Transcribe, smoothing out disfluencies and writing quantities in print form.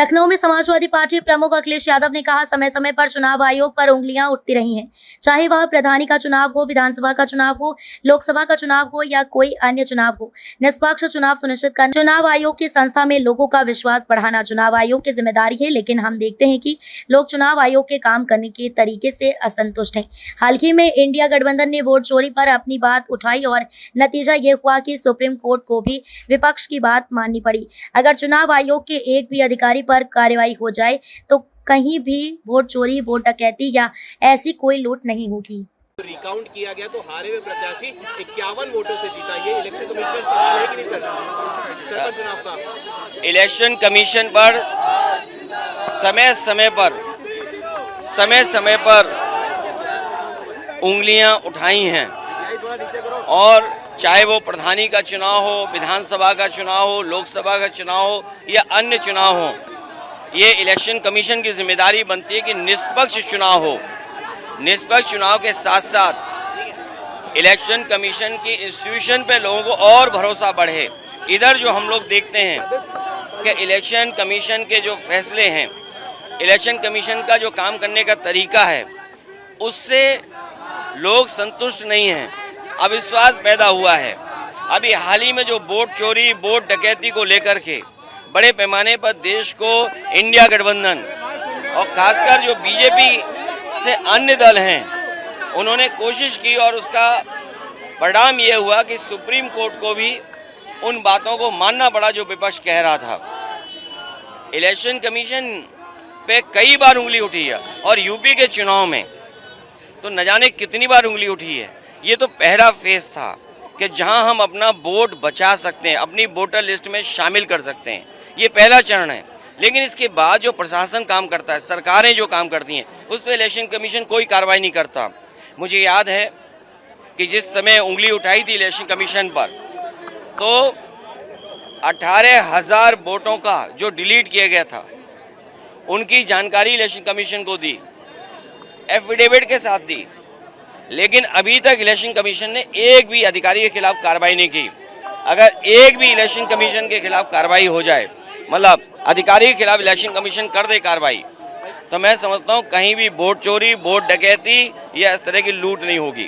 लखनऊ में समाजवादी पार्टी प्रमुख अखिलेश यादव ने कहा, समय समय पर चुनाव आयोग पर उंगलियां उठती रही हैं, चाहे वह प्रधानी का चुनाव हो, विधानसभा का चुनाव हो, लोकसभा का चुनाव हो या कोई अन्य चुनाव हो। निष्पक्ष चुनाव सुनिश्चित करना चुनाव आयोग की संस्था में लोगों का विश्वास बढ़ाना चुनाव आयोग की जिम्मेदारी है। लेकिन हम देखते हैं कि लोग चुनाव आयोग के काम करने के तरीके से असंतुष्ट हैं। हाल ही में इंडिया गठबंधन ने वोट चोरी पर अपनी बात उठाई और नतीजा ये हुआ कि सुप्रीम कोर्ट को भी विपक्ष की बात माननी पड़ी। अगर चुनाव आयोग के एक भी अधिकारी पर कार्रवाई हो जाए तो कहीं भी वोट चोरी, वोट डकैती या ऐसी कोई लूट नहीं होगी। रिकाउंट किया गया तो हारे हुए प्रत्याशी 51 वोटों से जीता। ये इलेक्शन कमीशन पर सवाल है कि नहीं सर? सरपंच चुनाव का इलेक्शन कमीशन पर समय समय पर उंगलियां उठाई हैं, और चाहे वो प्रधानी का चुनाव हो, विधानसभा का चुनाव हो, लोकसभा का चुनाव हो या अन्य चुनाव हो, ये इलेक्शन कमीशन की जिम्मेदारी बनती है कि निष्पक्ष चुनाव हो। निष्पक्ष चुनाव के साथ साथ इलेक्शन कमीशन की इंस्टीट्यूशन पे लोगों को और भरोसा बढ़े। इधर जो हम लोग देखते हैं कि इलेक्शन कमीशन के जो फैसले हैं, इलेक्शन कमीशन का जो काम करने का तरीका है, उससे लोग संतुष्ट नहीं हैं, अविश्वास पैदा हुआ है। अभी हाल ही में जो वोट चोरी, वोट डकैती को लेकर के बड़े पैमाने पर देश को इंडिया गठबंधन और खासकर जो बीजेपी से अन्य दल हैं, उन्होंने कोशिश की और उसका परिणाम ये हुआ कि सुप्रीम कोर्ट को भी उन बातों को मानना पड़ा जो विपक्ष कह रहा था। इलेक्शन कमीशन पे कई बार उंगली उठी है और यूपी के चुनाव में तो न जाने कितनी बार उंगली उठी है। ये तो पहला फेज था कि जहां हम अपना वोट बचा सकते हैं, अपनी वोटर लिस्ट में शामिल कर सकते हैं, ये पहला चरण है। लेकिन इसके बाद जो प्रशासन काम करता है, सरकारें जो काम करती हैं, उस पर इलेक्शन कमीशन कोई कार्रवाई नहीं करता। मुझे याद है कि जिस समय उंगली उठाई थी इलेक्शन कमीशन पर, तो 18,000 वोटों का जो डिलीट किया गया था, उनकी जानकारी इलेक्शन कमीशन को दी, एफिडेविट के साथ दी। लेकिन अभी तक इलेक्शन कमीशन ने एक भी अधिकारी के खिलाफ कार्रवाई नहीं की। अगर एक भी इलेक्शन कमीशन के खिलाफ कार्रवाई हो जाए, मतलब अधिकारी के खिलाफ इलेक्शन कमीशन कर दे कार्रवाई, तो मैं समझता हूं कहीं भी वोट चोरी, वोट डकैती या इस तरह की लूट नहीं होगी।